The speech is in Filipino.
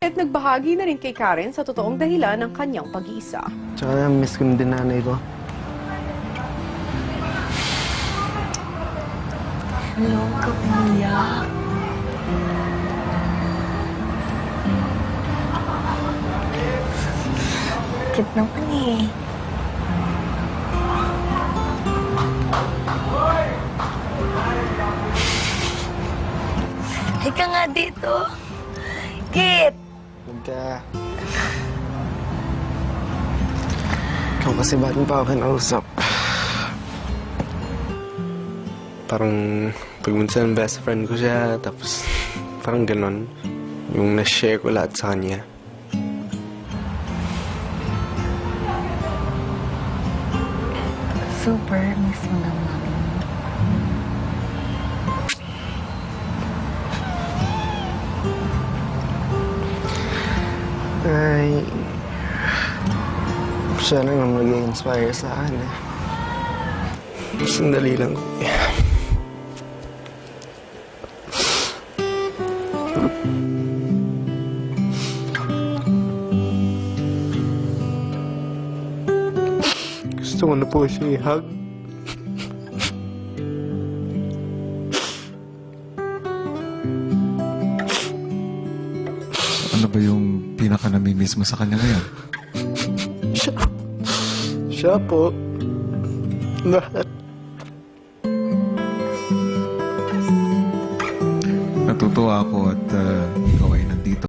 At nagbahagi na rin kay Karen sa totoong dahilan ng kanyang pag-iisa. Tsaka miss ko din nanay ko. Hello, kapiyak. Cute naman eh. Halika nga dito. Kit! Magka... Ikaw kasi ba't mo pa ako kinausap? Parang pag minsan best friend ko siya, tapos parang ganon. Yung na-share ko lahat sa kanya. Super, miss mo ng mami mo. Ay... Siya lang ang nag-i-inspire sa akin eh. Sandali lang. Gusto ko na po siya i-hug. Ano ba yung pinaka-namimiss mo sa kanya ngayon? Siya po. Lahat. Natutuwa ako at